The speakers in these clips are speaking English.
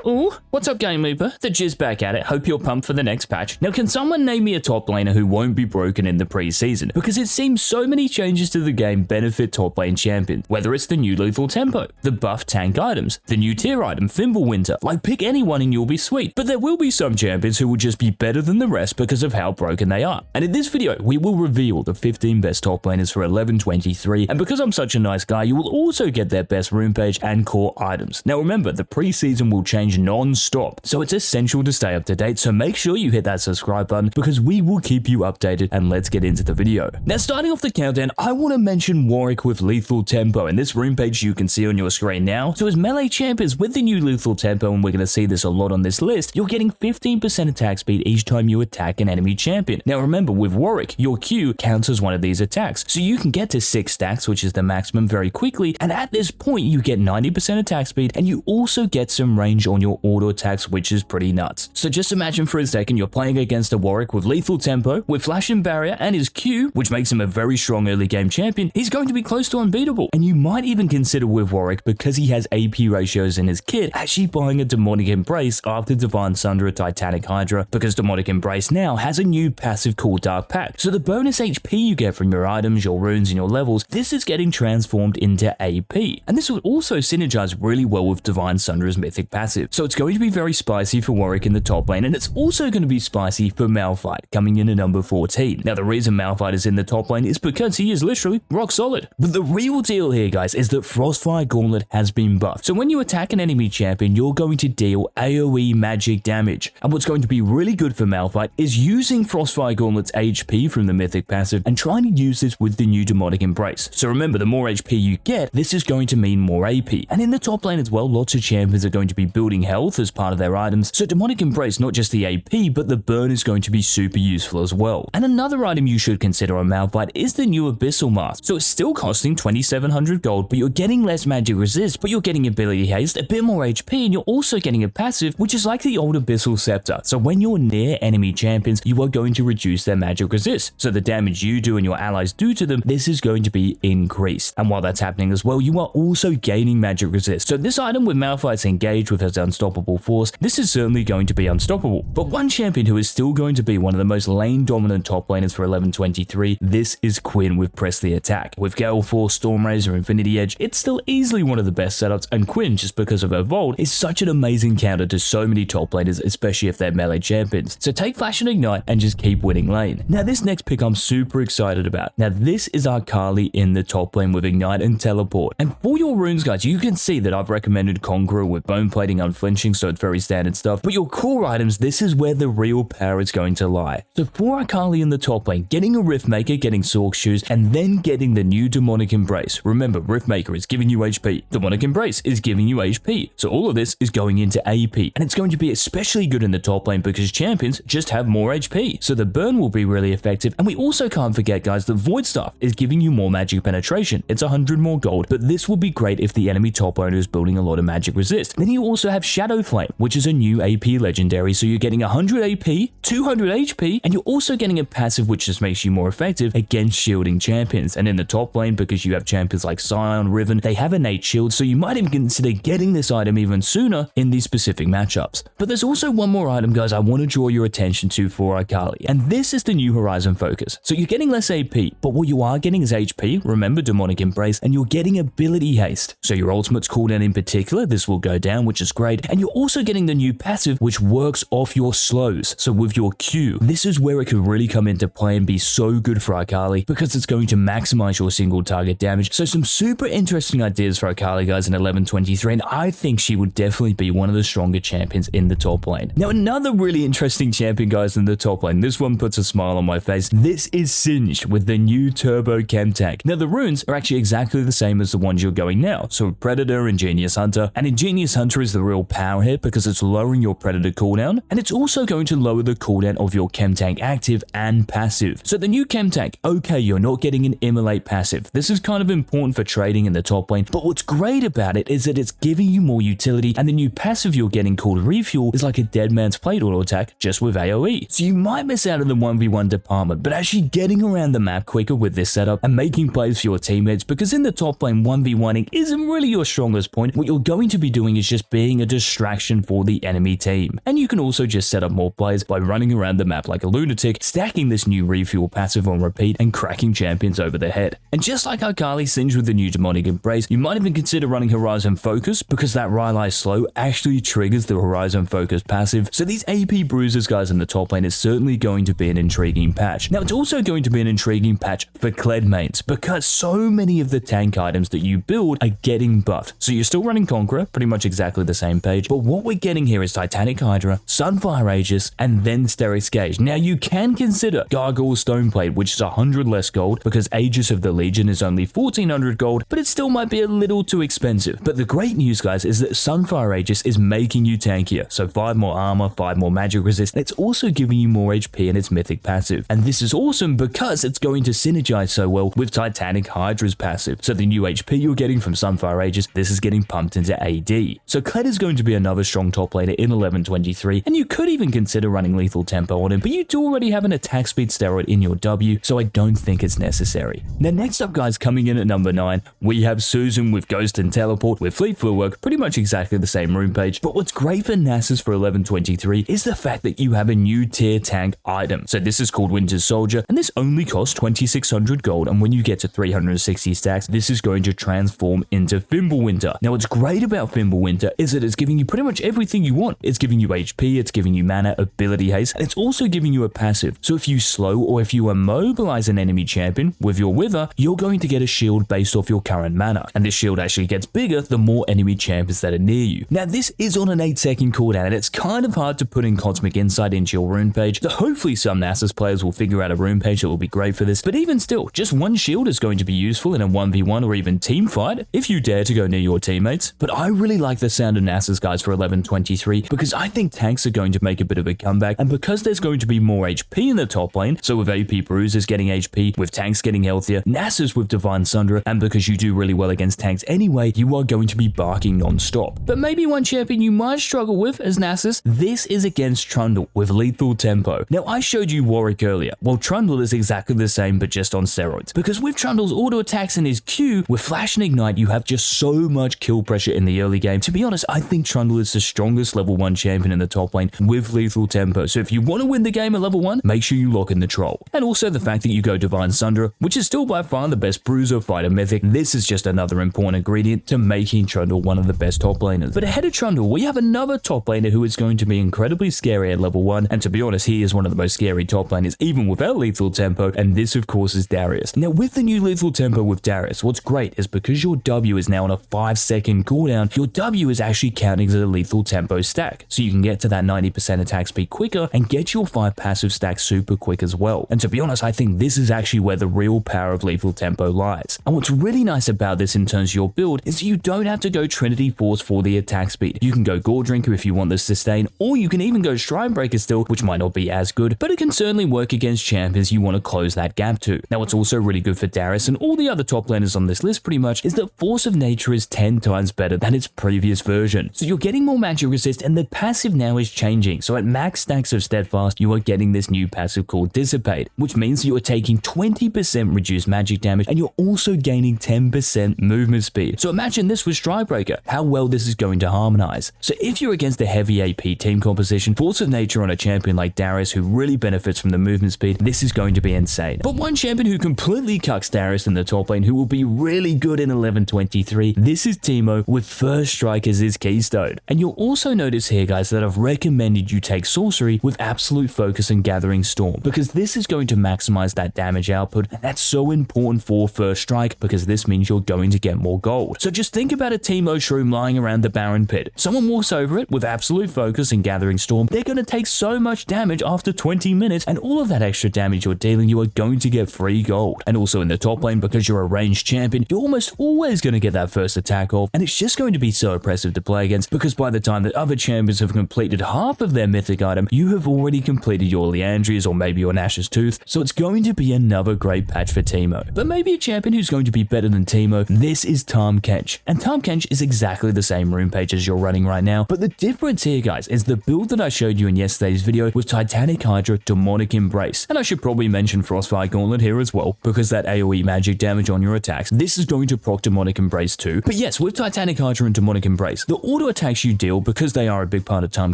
Ooh, what's up GameLeaper? The Jizz back at it, hope you're pumped for the next patch. Now can someone name me a top laner who won't be broken in the preseason? Because it seems so many changes to the game benefit top lane champions, whether it's the new lethal tempo, the buff tank items, the new tier item Fimbulwinter, like pick anyone and you'll be sweet. But there will be some champions who will just be better than the rest because of how broken they are. And in this video, we will reveal the 15 best top laners for 1123, and because I'm such a nice guy, you will also get their best rune page and core items. Now remember, the preseason will change non-stop, so it's essential to stay up to date, so make sure you hit that subscribe button because we will keep you updated, and let's get into the video. Now starting off the countdown, I want to mention Warwick with lethal tempo, and this rune page you can see on your screen now. So as melee champions with the new lethal tempo, and we're going to see this a lot on this list, you're getting 15% attack speed each time you attack an enemy champion. Now remember, with Warwick, your Q counts as one of these attacks, so you can get to 6 stacks, which is the maximum, very quickly, and at this point you get 90% attack speed, and you also get some range on your auto attacks, which is pretty nuts. So just imagine for a second you're playing against a Warwick with lethal tempo, with flash and barrier, and his Q, which makes him a very strong early game champion. He's going to be close to unbeatable, and you might even consider with Warwick, because he has AP ratios in his kit, actually buying a Demonic Embrace after Divine Sunder Titanic Hydra, because Demonic Embrace now has a new passive called Dark Pact. So the bonus HP you get from your items, your runes, and your levels, this is getting transformed into AP, and this will also synergize really well with Divine Sunder's mythic passive. So it's going to be very spicy for Warwick in the top lane, and it's also going to be spicy for Malphite, coming in at number 14. Now the reason Malphite is in the top lane is because he is literally rock solid. But the real deal here, guys, is that Frostfire Gauntlet has been buffed. So when you attack an enemy champion, you're going to deal AoE magic damage. And what's going to be really good for Malphite is using Frostfire Gauntlet's HP from the mythic passive and trying to use this with the new Demonic Embrace. So remember, the more HP you get, this is going to mean more AP. And in the top lane as well, lots of champions are going to be building health as part of their items. So Demonic Embrace, not just the AP, but the burn is going to be super useful as well. And another item you should consider on Malphite is the new Abyssal Mask. So it's still costing 2700 gold, but you're getting less magic resist, but you're getting ability haste, a bit more HP, and you're also getting a passive, which is like the old Abyssal Scepter. So when you're near enemy champions, you are going to reduce their magic resist. So the damage you do and your allies do to them, this is going to be increased. And while that's happening as well, you are also gaining magic resist. So this item with Malphite's engaged with his unstoppable force, this is certainly going to be unstoppable. But one champion who is still going to be one of the most lane dominant top laners for 1123, this is Quinn with Press the Attack. With Gale Force, Stormrazor, Infinity Edge, it's still easily one of the best setups, and Quinn, just because of her Volt, is such an amazing counter to so many top laners, especially if they're melee champions. So take Flash and Ignite and just keep winning lane. Now this next pick I'm super excited about. Now this is Akali in the top lane with Ignite and Teleport. And for your runes, guys, you can see that I've recommended Conqueror with Bone Plating Unflinching, so it's very standard stuff. But your core items, this is where the real power is going to lie. So for Akali in the top lane, getting a Riftmaker, getting Sork Shoes, and then getting the new Demonic Embrace. Remember, Riftmaker is giving you HP. Demonic Embrace is giving you HP. So all of this is going into AP. And it's going to be especially good in the top lane because champions just have more HP. So the burn will be really effective. And we also can't forget, guys, that Void Staff is giving you more magic penetration. It's 100 more gold, but this will be great if the enemy top laner is building a lot of magic resist. Then you also have Shadow Flame, which is a new AP legendary. So you're getting 100 AP, 200 HP, and you're also getting a passive which just makes you more effective against shielding champions. And in the top lane, because you have champions like Sion, Riven, they have innate shield, so you might even consider getting this item even sooner in these specific matchups. But there's also one more item, guys, I want to draw your attention to for Akali, and this is the new Horizon Focus. So you're getting less AP, but what you are getting is HP, remember Demonic Embrace, and you're getting ability haste. So your ultimate's cooldown in particular, this will go down, which is great, and you're also getting the new passive, which works off your slows. So with your Q, this is where it could really come into play and be so good for Akali, because it's going to maximize your single target damage. So some super interesting ideas for Akali, guys, in 1123, and I think she would definitely be one of the stronger champions in the top lane. Now another really interesting champion, guys, in the top lane, this one puts a smile on my face. This is Singed with the new Turbo Chem Tank. Now the runes are actually exactly the same as the ones you're going now. So Predator, Ingenious Hunter, and Ingenious Hunter is the real power here because it's lowering your Predator cooldown, and it's also going to lower the cooldown of your Chem Tank active and passive. So the new Chem Tank, okay, you're not getting an Immolate passive. This is kind of important for trading in the top lane, but what's great about it is that it's giving you more utility, and the new passive you're getting called Refuel is like a Dead Man's Plate auto attack just with AoE. So you might miss out on the 1v1 department, but actually getting around the map quicker with this setup and making plays for your teammates, because in the top lane 1v1ing isn't really your strongest point. What you're going to be doing is just being a distraction for the enemy team. And you can also just set up more players by running around the map like a lunatic, stacking this new refuel passive on repeat and cracking champions over the head. And just like Akali singed with the new demonic embrace, you might even consider running Horizon Focus because that Rylai slow actually triggers the Horizon Focus passive. So these AP bruisers guys in the top lane is certainly going to be an intriguing patch. Now it's also going to be an intriguing patch for Kled mains because so many of the tank items that you build are getting buffed. So you're still running Conqueror, pretty much exactly the same page, but what we're getting here is Titanic Hydra, Sunfire Aegis, and then Sterix Gauge. Now you can consider Gargoyle Stoneplate, which is 100 less gold because Aegis of the Legion is only 1400 gold, but it still might be a little too expensive. But the great news guys is that Sunfire Aegis is making you tankier, so 5 more armor, 5 more magic resist, and it's also giving you more HP in its mythic passive. And this is awesome because it's going to synergize so well with Titanic Hydra's passive. So the new HP you're getting from Sunfire Aegis, this is getting pumped into AD. So Kled is going to be another strong top laner in 1123, and you could even consider running Lethal Tempo on him, but you do already have an attack speed steroid in your W, so I don't think it's necessary. Now next up guys, coming in at number 9, we have Susan with Ghost and Teleport with Fleet Footwork, pretty much exactly the same rune page, but what's great for Nasus for 1123 is the fact that you have a new tier tank item. So this is called Winter Soldier, and this only costs 2600 gold, and when you get to 360 stacks, this is going to transform into Fimbulwinter. Now what's great about Fimbulwinter is that it's giving you pretty much everything you want. It's giving you HP, it's giving you mana, ability haste, and it's also giving you a passive. So if you slow or if you immobilize an enemy champion with your Wither, you're going to get a shield based off your current mana, and this shield actually gets bigger the more enemy champions that are near you. Now this is on an 8-second cooldown, and it's kind of hard to put in Cosmic Insight into your rune page, so hopefully some Nasus players will figure out a rune page that will be great for this, but even still, just one shield is going to be useful in a 1v1 or even team fight if you dare to go near your teammates. But I really like the sound of Nasus guys for 1123 because I think tanks are going to make a bit of a comeback, and because there's going to be more HP in the top lane, so with AP bruisers getting HP, with tanks getting healthier, Nasus with Divine Sundra, and because you do really well against tanks anyway, you are going to be barking non-stop. But maybe one champion you might struggle with as Nasus, this is against Trundle with Lethal Tempo. Now I showed you Warwick earlier, well Trundle is exactly the same but just on steroids, because with Trundle's auto attacks and his Q, with Flash and Ignite you have just so much kill pressure in the early game. To be honest, I think Trundle is the strongest level 1 champion in the top lane with Lethal Tempo, so if you want to win the game at level 1, make sure you lock in the Troll. And also the fact that you go Divine Sundra, which is still by far the best bruiser fighter mythic, this is just another important ingredient to making Trundle one of the best top laners. But ahead of Trundle, we have another top laner who is going to be incredibly scary at level 1, and to be honest, he is one of the most scary top laners even without Lethal Tempo, and this of course is Darius. Now with the new Lethal Tempo with Darius, what's great is because your W is now on a 5-second cooldown, your W is actually counting as a Lethal Tempo stack, so you can get to that 90% attack speed quicker and get your 5 passive stacks super quick as well. And to be honest, I think this is actually where the real power of Lethal Tempo lies. And what's really nice about this in terms of your build is you don't have to go Trinity Force for the attack speed. You can go Gore Drinker if you want the sustain, or you can even go Shrine Breaker still, which might not be as good, but it can certainly work against champions you want to close that gap to. Now what's also really good for Darius and all the other top laners on this list pretty much is that Force of Nature is 10 times better than its previous version. So you're getting more magic resist, and the passive now is changing. So at max stacks of Steadfast, you are getting this new passive called Dissipate, which means you are taking 20% reduced magic damage, and you're also gaining 10% movement speed. So imagine this with Strikebreaker, how well this is going to harmonize. So if you're against a heavy AP team composition, Force of Nature on a champion like Darius who really benefits from the movement speed, this is going to be insane. But one champion who completely cucks Darius in the top lane who will be really good in 1123, this is Teemo with First Strike as his keystone. And you'll also notice here guys that I've recommended you take Sorcery with Absolute Focus and Gathering Storm, because this is going to maximize that damage output, and that's so important for First Strike because this means you're going to get more gold. So just think about a Teemo Shroom lying around the Baron Pit. Someone walks over it with Absolute Focus and Gathering Storm, they're going to take so much damage after 20 minutes, and all of that extra damage you're dealing, you are going to get free gold. And also in the top lane, because you're a ranged champion, you're almost always going to get that first attack off, and it's just going to be so oppressive to play against, because by the time that other champions have completed half of their mythic item, you have already completed your Leandrias or maybe your Nash's Tooth, so it's going to be another great patch for Teemo. But maybe a champion who's going to be better than Teemo, this is Tahm Kench. And Tahm Kench is exactly the same rune page as you're running right now, but the difference here guys is the build that I showed you in yesterday's video with Titanic Hydra, Demonic Embrace. And I should probably mention Frostfire Gauntlet here as well, because that AoE magic damage on your attacks, this is going to proc Demonic Embrace too. But yes, with Titanic Hydra and Demonic Embrace, the auto auto attacks you deal, because they are a big part of Tahm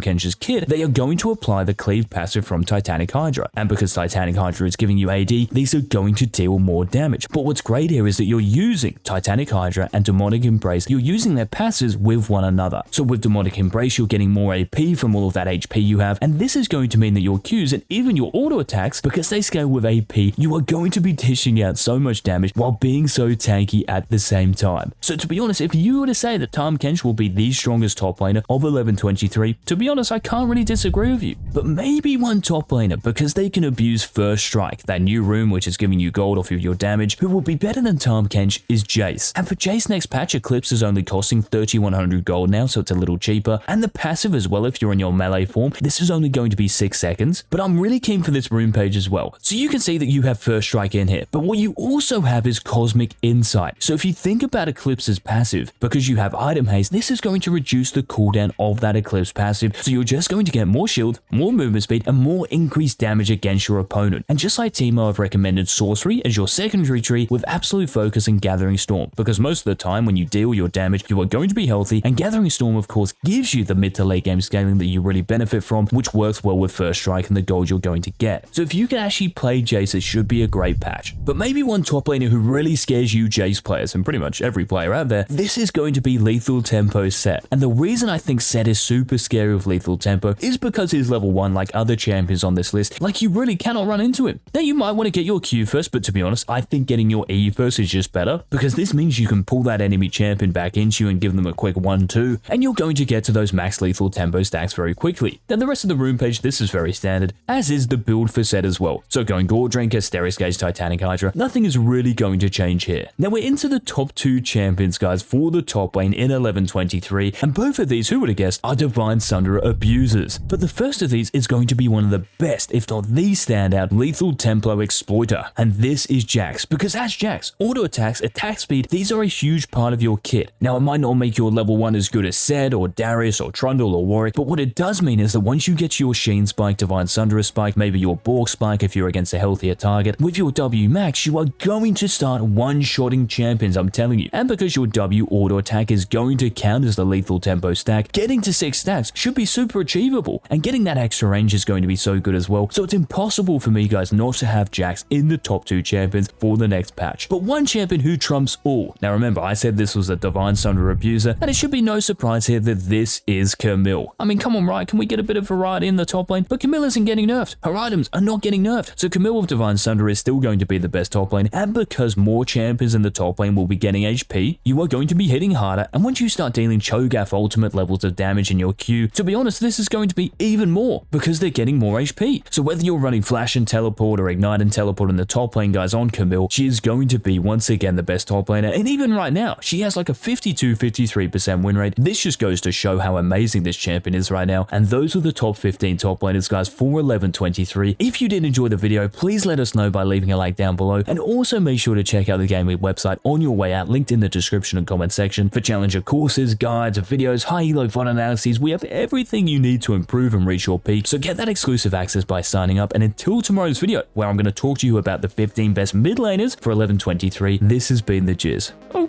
Kench's kit, they are going to apply the cleave passive from Titanic Hydra. And because Titanic Hydra is giving you AD, these are going to deal more damage. But what's great here is that you're using Titanic Hydra and Demonic Embrace, you're using their passives with one another. So with Demonic Embrace, you're getting more AP from all of that HP you have, and this is going to mean that your Qs and even your auto attacks, because they scale with AP, you are going to be dishing out so much damage while being so tanky at the same time. So to be honest, if you were to say that Tahm Kench will be the strongest top laner of 1123, to be honest, I can't really disagree with you. But maybe one top laner, because they can abuse First Strike, that new rune which is giving you gold off of your damage, who will be better than Tahm Kench is Jace. And for Jace next patch, Eclipse is only costing 3100 gold now, so it's a little cheaper. And the passive as well, if you're in your melee form, this is only going to be 6 seconds. But I'm really keen for this rune page as well. So you can see that you have First Strike in here, but what you also have is Cosmic Insight. So if you think about Eclipse's passive, because you have Item Haste, this is going to reduce the cooldown of that Eclipse passive, so you're just going to get more shield, more movement speed, and more increased damage against your opponent. And just like Teemo, I've recommended Sorcery as your secondary tree with Absolute Focus and Gathering Storm, because most of the time when you deal your damage, you are going to be healthy, and Gathering Storm of course gives you the mid to late game scaling that you really benefit from, which works well with First Strike and the gold you're going to get. So if you can actually play Jace, it should be a great patch. But maybe one top laner who really scares you Jace players, and pretty much every player out there, this is going to be Lethal Tempo Set. And the reason I think Set is super scary with Lethal Tempo is because he's level 1 like other champions on this list. Like, you really cannot run into him. Now you might want to get your Q first, but to be honest, I think getting your E first is just better, because this means you can pull that enemy champion back into you and give them a quick 1-2, and you're going to get to those max lethal tempo stacks very quickly. Then the rest of the rune page, this is very standard, as is the build for Set as well. So going Gore Drinker, Steris Gauge, Titanic Hydra, nothing is really going to change here. Now we're into the top 2 champions, guys, for the top lane in 1123, and both of these, who would have guessed, are Divine Sunderer abusers. But the first of these is going to be one of the best, if not the standout, lethal tempo exploiter, and this is Jax, because as Jax, auto attacks, attack speed, these are a huge part of your kit. Now it might not make your level 1 as good as Zed or Darius or Trundle or Warwick, but what it does mean is that once you get your Sheen Spike, Divine Sunderer Spike, maybe your Bork Spike if you're against a healthier target, with your W max, you are going to start one-shotting champions, I'm telling you. And because your W auto attack is going to count as the lethal tempo stack, getting to 6 stacks should be super achievable, and getting that extra range is going to be so good as well. So it's impossible for me, guys, not to have Jax in the top 2 champions for the next patch. But one champion who trumps all. Now remember, I said this was a Divine Sunderer abuser, and it should be no surprise here that this is Camille. I mean, come on, right? Can we get a bit of variety in the top lane? But Camille isn't getting nerfed. Her items are not getting nerfed. So Camille with Divine Sunderer is still going to be the best top lane, and because more champions in the top lane will be getting HP, you are going to be hitting harder, and once you start dealing Cho'Gath ultimate levels of damage in your Q, to be honest, this is going to be even more, because they're getting more HP. So whether you're running Flash and Teleport or Ignite and Teleport in the top lane, guys, on Camille, she is going to be once again the best top laner, and even right now, she has like a 52-53% win rate. This just goes to show how amazing this champion is right now, and those are the top 15 top laners, guys, for 1123. If you did enjoy the video, please let us know by leaving a like down below, and also make sure to check out the GameLeap website on your way out, linked in the description and comment section, for challenger courses, guides, videos, high elo VOD analyses. We have everything you need to improve and reach your peak, so get that exclusive access by signing up. And until tomorrow's video, where I'm going to talk to you about the 15 best mid laners for 1123, this has been the Jizz. Oh.